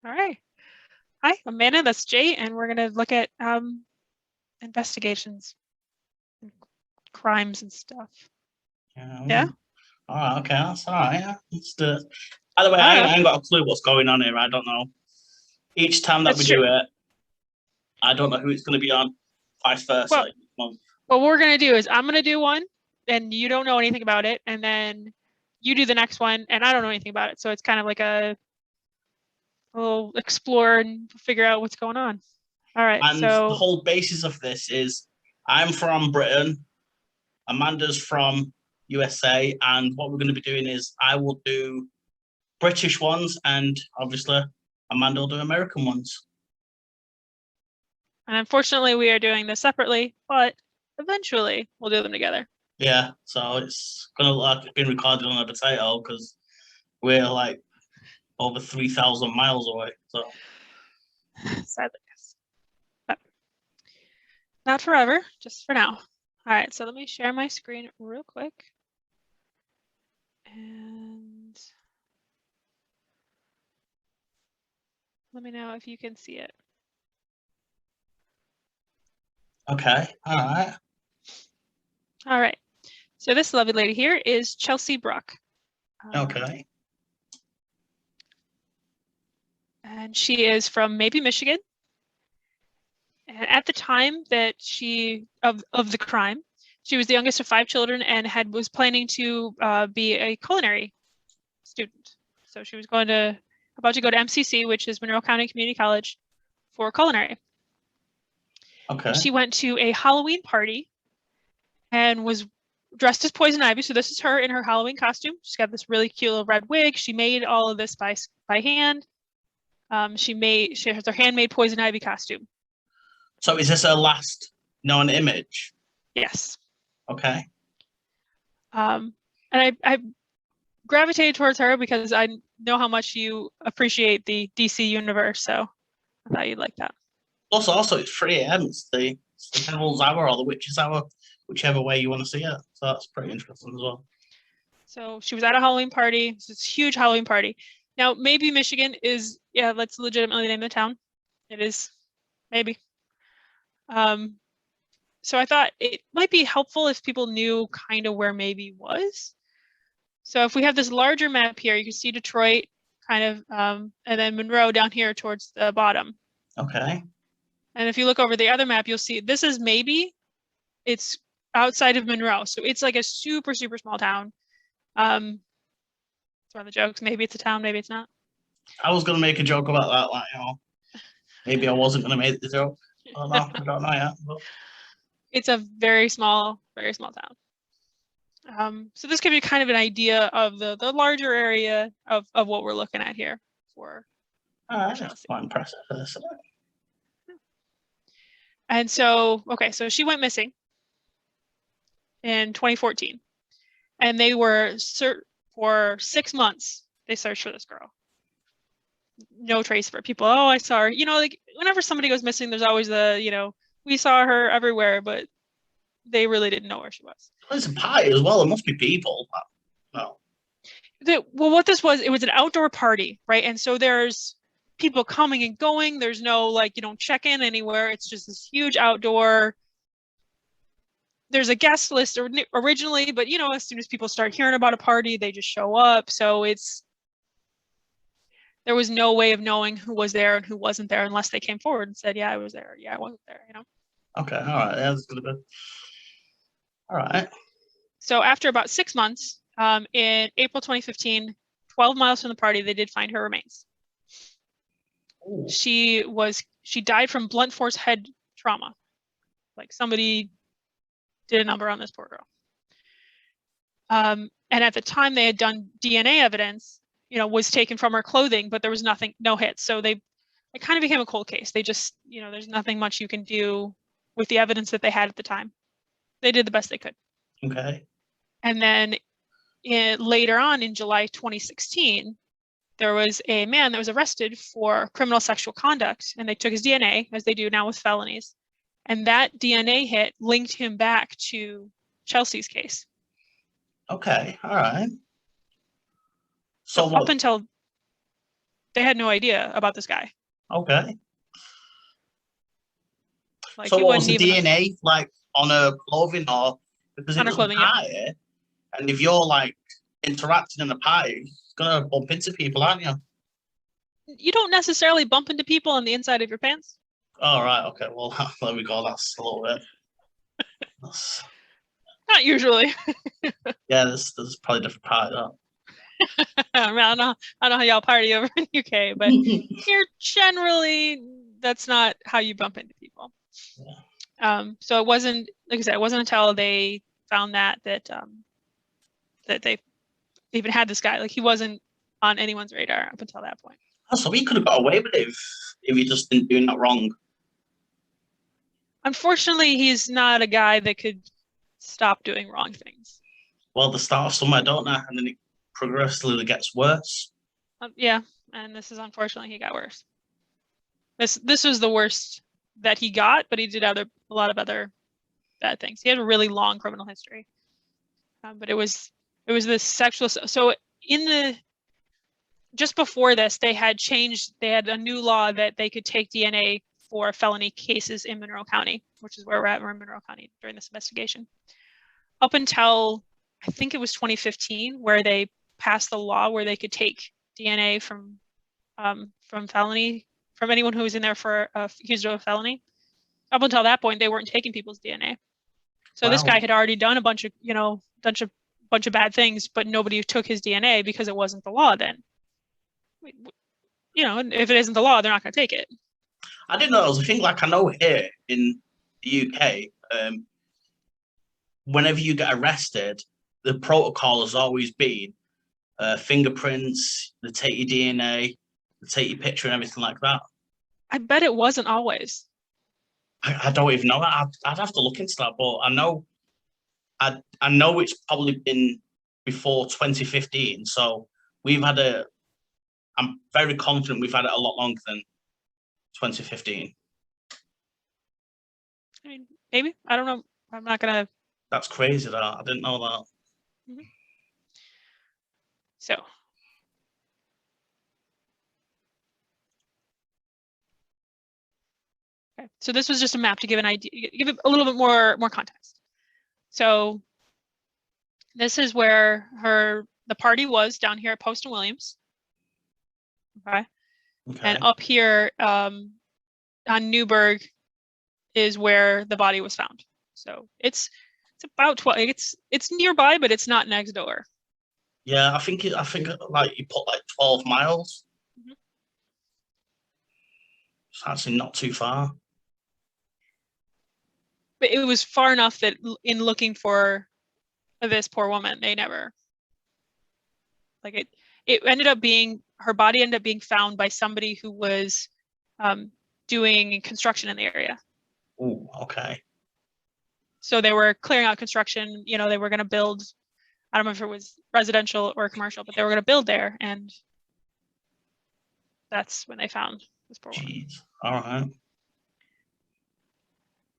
All right. Hi, Amanda. That's Jay, and we're gonna look at investigations, and crimes, and stuff. Yeah. All right, okay, that's all right. Yeah. By the way, All I right. ain't got a clue what's going on here. I don't know. Each time that we That's true. do it, I don't know who it's going to be on. Vice versa. Well, what we're gonna do is I'm gonna do one, and you don't know anything about it, and then you do the next one, and I don't know anything about it. So it's kind of like we'll explore and figure out what's going on. All right. And the So whole basis of this is I'm from Britain, Amanda's from USA, and what we're going to be doing is I will do British ones, and obviously Amanda will do American ones. and unfortunately, we are doing this separately, but eventually we'll do them together. Yeah, so it's going to look like it's been recorded on a potato because we're like over 3,000 miles away. So Sadly, yes. But not forever, just for now. All right, so let me share my screen real quick. And let me know if you can see it. okay, all right. All right. So this lovely lady here is Chelsea Bruck. Okay. And she is from maybe Michigan. And at the time that of the crime, she was the youngest of 5 children and was planning to be a culinary student. So she was about to go to MCC, which is Monroe County Community College, for culinary. Okay. She went to a Halloween party and was dressed as Poison Ivy. So this is her in her Halloween costume. She's got this really cute little red wig. She made all of this by hand. She has her handmade Poison Ivy costume. So is this her last known image? Yes. Okay. And I gravitated towards her because I know how much you appreciate the DC universe, so I thought you'd like that. Also, it's 3 a.m. It's the Devil's Hour or the Witch's Hour, whichever way you want to see it. So that's pretty interesting as well. So she was at a Halloween party. It's this huge Halloween party. Now, maybe Michigan is, yeah, let's legitimately name the town. It is, maybe. So I thought it might be helpful if people knew kind of where maybe was. So if we have this larger map here, you can see Detroit kind of, and then Monroe down here towards the bottom. Okay. And if you look over the other map, you'll see this is maybe, it's outside of Monroe. So it's like a super, super small town. It's one of the jokes. Maybe it's a town, maybe it's not. I was going to make a joke about that, like, maybe I wasn't going to make the joke. Oh, no, I don't know yet. But... It's a very small town. So this gives you kind of an idea of the larger area of what we're looking at here for That's quite impressive. And so, okay, so she went missing in 2014. And they were for 6 months, they searched for this girl. No trace of her. People, oh, I saw her. Like whenever somebody goes missing, there's always we saw her everywhere, but they really didn't know where she was. It's a party as well. There must be people. No. Well, what this was, it was an outdoor party, right? And so there's people coming and going. There's no, you don't check in anywhere. It's just this huge outdoor. There's a guest list originally, but as soon as people start hearing about a party, they just show up. So there was no way of knowing who was there and who wasn't there unless they came forward and said, yeah, I was there. Yeah, I wasn't there, Okay, all right. Yeah, that's good. All right. So after about 6 months, in April 2015, 12 miles from the party, they did find her remains. Ooh. She died from blunt force head trauma. Like somebody did a number on this poor girl. And at the time they had done DNA evidence, was taken from her clothing, but there was no hits. So it kind of became a cold case. They just, there's nothing much you can do with the evidence that they had at the time. They did the best they could. Okay. And then later on in July 2016, there was a man that was arrested for criminal sexual conduct, and they took his DNA, as they do now with felonies. And that DNA hit linked him back to Chelsea's case. Okay, all right. So up until they had no idea about this guy. Okay. Like, So he what was wouldn't the even DNA like on her clothing, or because it on her was a clothing. Yep. party, and if you're like interacting in a party, you're gonna bump into people, aren't you? You don't necessarily bump into people on the inside of your pants. All right. Okay. Well, there we go. That's a little bit. That's, Not usually. yeah. There's probably a different part of I mean, I don't know how y'all party over in the UK, but that. here generally that's not how you bump into people. So it wasn't, like I said, it wasn't until they found that that they even had this guy. Like, he wasn't on anyone's radar up until that point. Oh, so he could have got away with it if he just didn't do that wrong. Unfortunately, he's not a guy that could stop doing wrong things. Well, the start of somewhere, don't they? And then it progressively gets worse. Yeah, and this is, unfortunately, he got worse. This was the worst that he got, but he did a lot of other bad things. He had a really long criminal history, but it was this sexual. So just before this, they had a new law that they could take DNA for felony cases in Monroe County, which is where we're at. We're in Monroe County during this investigation. Up until, I think it was 2015, where they passed the law where they could take DNA from anyone who was in there for accused of a felony. Up until that point, they weren't taking people's DNA. So Wow. This guy had already done a bunch of bad things, but nobody took his DNA because it wasn't the law then. If it isn't the law, they're not going to take it. I didn't know. It was a thing. Like, I know here in the UK, whenever you get arrested, the protocol has always been fingerprints, they take your DNA, they take your picture and everything like that. I bet it wasn't always. I don't even know. I'd have to look into that, but I know it's probably been before 2015. So I'm very confident we've had it a lot longer than 2015. I mean, maybe. I don't know. I'm not going to. That's crazy, that. I didn't know that. Mm-hmm. So. Okay. So this was just a map to give an idea, give it a little bit more context. So this is where the party was, down here at Post and Williams. Okay. And up here on Newburgh is where the body was found. So it's about 12. It's nearby, but it's not next door. Yeah, I think like you put like 12 miles. Mm-hmm. It's actually not too far. But it was far enough that in looking for this poor woman, they never, like, it ended up being, her body ended up being found by somebody who was doing construction in the area. Oh, okay. So they were clearing out construction. They were going to build, I don't know if it was residential or commercial, but they were going to build there, and that's when they found this poor woman. Jeez. All right.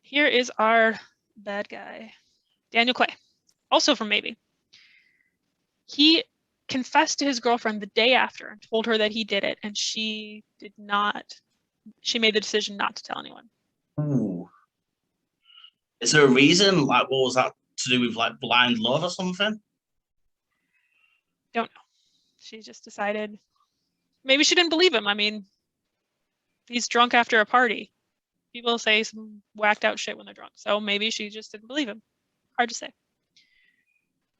Here is our bad guy, Daniel Clay, also from Maybe. He confessed to his girlfriend the day after and told her that he did it, and she did not. She made the decision not to tell anyone. Ooh. Is there a reason? Like, what was that to do with, like, blind love or something? Don't know. She just decided. Maybe she didn't believe him. I mean, he's drunk after a party. People say some whacked out shit when they're drunk. So maybe she just didn't believe him. Hard to say.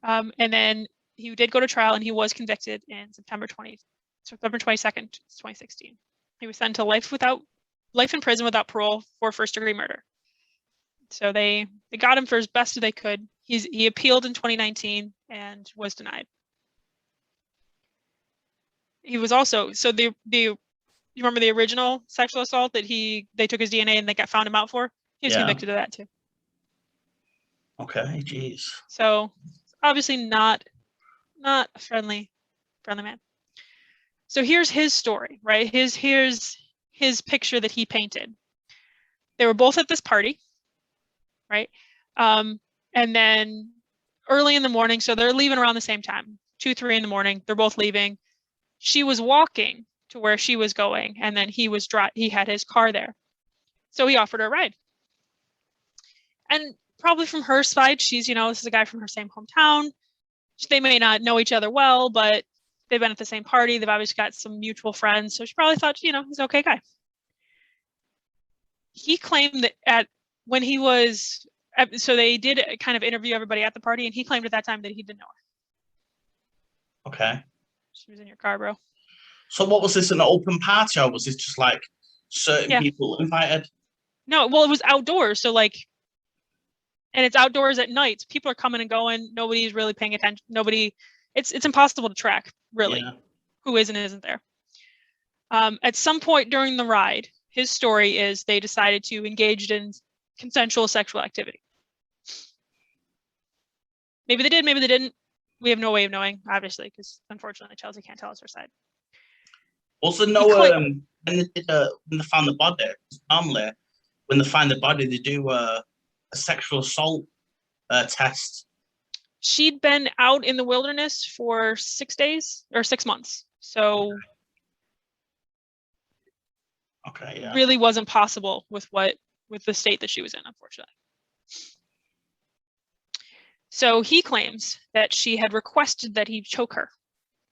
And then he did go to trial, and he was convicted in September 22nd, 2016. He was sentenced to life in prison without parole for first-degree murder. So they got him for as best as they could. He appealed in 2019 and was denied. He was also, so you remember the original sexual assault that they took his DNA and they found him out for? He was convicted of that too. Okay, jeez. So obviously not a friendly man. So here's his story, right? Here's his picture that he painted. They were both at this party, right? And then early in the morning, so they're leaving around the same time, 2-3 in the morning. They're both leaving. She was walking to where she was going, and then he had his car there. So he offered her a ride. And probably from her side, she's, this is a guy from her same hometown. They may not know each other well, but they've been at the same party. They've obviously got some mutual friends. So she probably thought, he's an okay guy. He claimed that so they did kind of interview everybody at the party, and he claimed at that time that he didn't know her. Okay. She was in your car, bro. So what was this, an open party, or was this just like certain people invited? No, well, it was outdoors. So and it's outdoors at night. People are coming and going. Nobody's really paying attention. It's impossible to track, really, who is and isn't there. At some point during the ride, his story is they decided to engage in consensual sexual activity. Maybe they did, maybe they didn't. We have no way of knowing, obviously, because unfortunately Chelsea can't tell us her side. Also, when they found the body, normally when they find the body, they do a sexual assault test. She'd been out in the wilderness for 6 days or 6 months, so really wasn't possible with the state that she was in, unfortunately. So he claims that she had requested that he choke her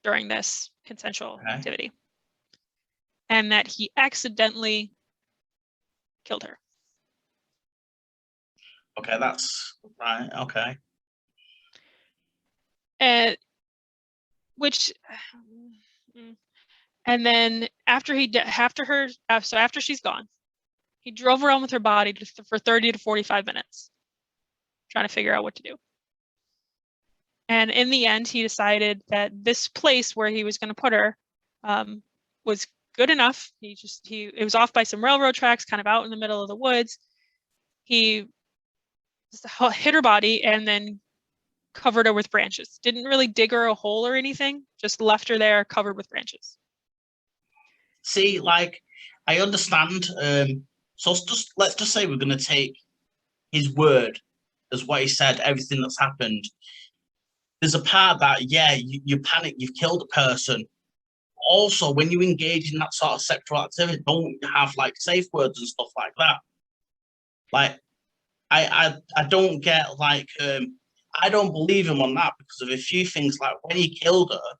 during this consensual activity, and that he accidentally killed her. Okay, that's right. Okay. And then after she's gone, he drove around with her body for 30 to 45 minutes, trying to figure out what to do. And in the end, he decided that this place where he was going to put her was good enough. It was off by some railroad tracks, kind of out in the middle of the woods. He just hit her body and then covered her with branches. Didn't really dig her a hole or anything, just left her there covered with branches. See, I understand. So let's just say we're going to take his word as what he said, everything that's happened. There's a part that, you panic, you've killed a person. Also, when you engage in that sort of sexual activity, don't have safe words and stuff like that. I don't get I don't believe him on that because of a few things. Like when he killed her,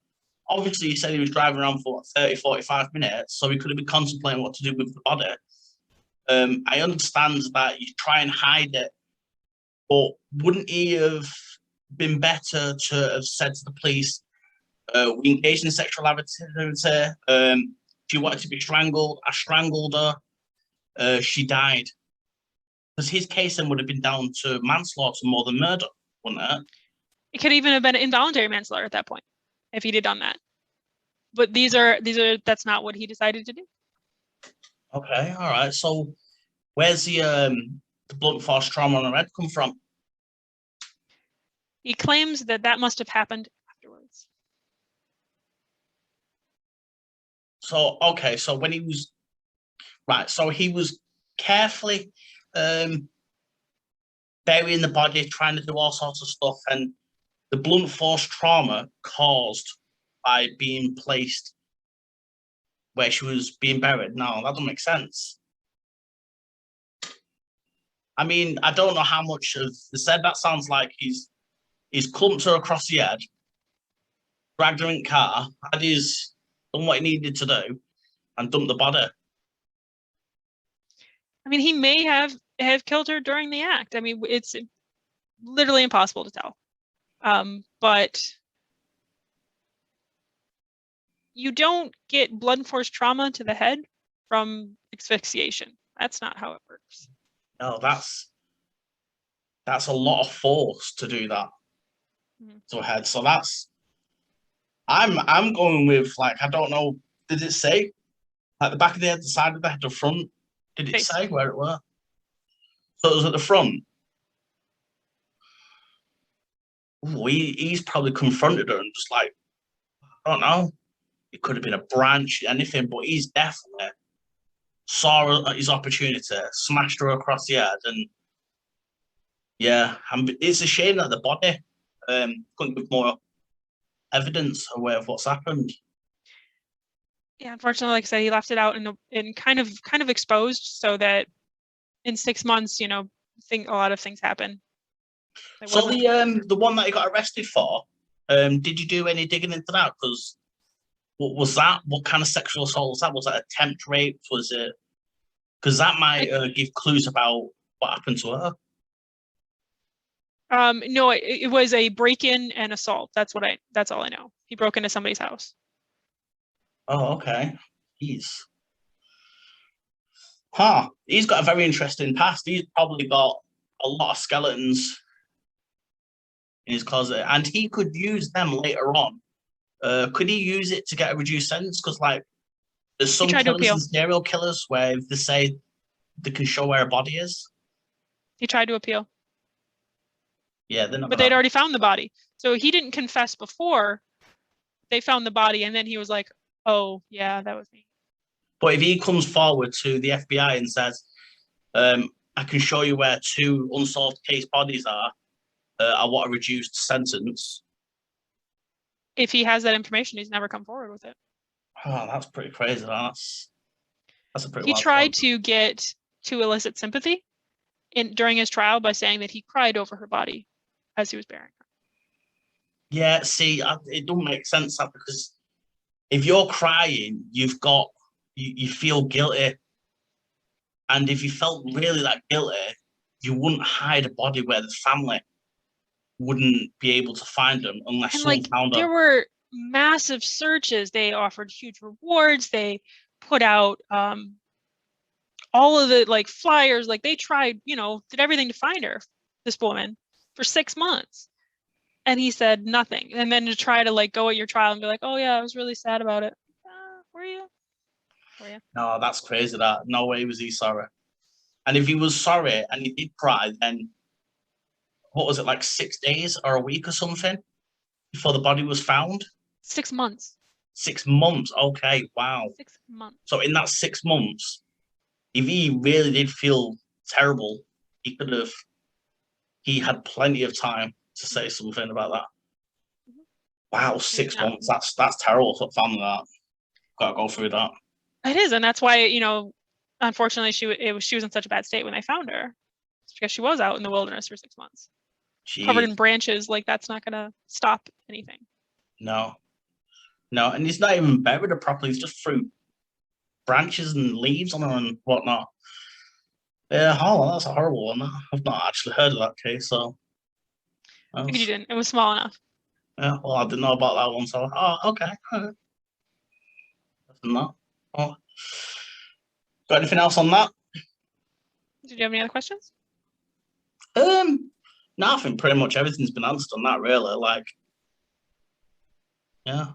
obviously he said he was driving around for 30, 45 minutes, so he could have been contemplating what to do with the body. I understand that you try and hide it, but wouldn't he have been better to have said to the police, we engaged in sexual activity, she wanted to be strangled, I strangled her, she died. Because his case then would have been down to manslaughter more than murder, wouldn't it? It could even have been involuntary manslaughter at that point, if he'd done that. But that's not what he decided to do. Okay, all right. So where's the blunt force trauma on her head come from? He claims that must have happened afterwards. So, okay, so when he was... Right, so he was carefully burying the body, trying to do all sorts of stuff, and the blunt force trauma caused by being placed where she was being buried. No, that doesn't make sense. I mean, I don't know how much of the said. That sounds like he's clumped her across the head, dragged her in the car, had his done what he needed to do, and dumped the body. I mean, he may have killed her during the act. I mean, it's literally impossible to tell. But you don't get blunt force trauma to the head from asphyxiation. That's not how it works. No, that's a lot of force to do that to a head. So I'm going with I don't know. Did it say the back of the head, the side of the head, the front? Did it say where it were? So it was at the front. Ooh, he's probably confronted her and just I don't know. It could have been a branch, anything, but he's definitely saw his opportunity, smashed her across the head, and it's a shame that the body couldn't give more evidence away of what's happened. Yeah, unfortunately, like I said, he left it out in kind of exposed, so that in 6 months, a lot of things happen. So the one that he got arrested for, did you do any digging into that? Because what was that? What kind of sexual assault was that? Was that attempt rape? Was it? Because that might give clues about what happened to her. No, it was a break-in and assault. That's all I know. He broke into somebody's house. Oh, okay. He's got a very interesting past. He's probably got a lot of skeletons in his closet, and he could use them later on. Could he use it to get a reduced sentence? Because like, there's some killers and serial killers where if they say they can show where a body is. He tried to appeal. Yeah, they're not. But they'd already found the body, so he didn't confess before they found the body, and then he was like, "Oh, yeah, that was me." But if he comes forward to the FBI and says, "I can show you where 2 unsolved case bodies are. I want a reduced sentence." If he has that information, he's never come forward with it. Oh, that's pretty crazy. That's a pretty. He tried to elicit sympathy during his trial by saying that he cried over her body as he was burying her. Yeah, see, it don't make sense that, because if you're crying, you feel guilty, and if you felt really that guilty, you wouldn't hide a body where the family wouldn't be able to find them unless someone found them. There were massive searches. They offered huge rewards. They put out all of the flyers. They tried, did everything to find her, this woman, for 6 months. And he said nothing. And then to try to go at your trial and be like, "Oh yeah, I was really sad about it." Were you? No, that's crazy. That no way was he sorry. And if he was sorry and he did cry, then what was it, like 6 days or a week or something before the body was found? 6 months. 6 months. Okay, wow. 6 months. So in that 6 months, if he really did feel terrible, he had plenty of time to say something about that. Wow, 6 months. That's terrible for family. That gotta go through that. It is, and that's why unfortunately she was in such a bad state when they found her. It's because she was out in the wilderness for 6 months, covered in branches. That's not gonna stop anything. No, and he's not even buried her properly. He's just threw branches and leaves on her and whatnot. Yeah, that's a horrible one. I've not actually heard of that case, so. You didn't. It was small enough. Yeah, well, I didn't know about that one, so okay. Other than that, got anything else on that? Did you have any other questions? No, I think pretty much everything's been answered on that, really. Yeah,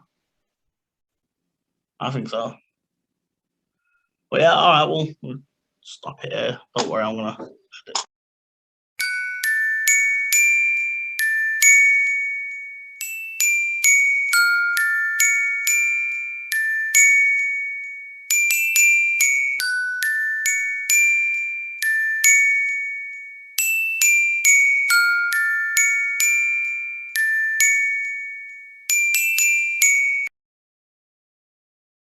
I think so. But yeah, all right, we'll stop it here. Don't worry, I'm gonna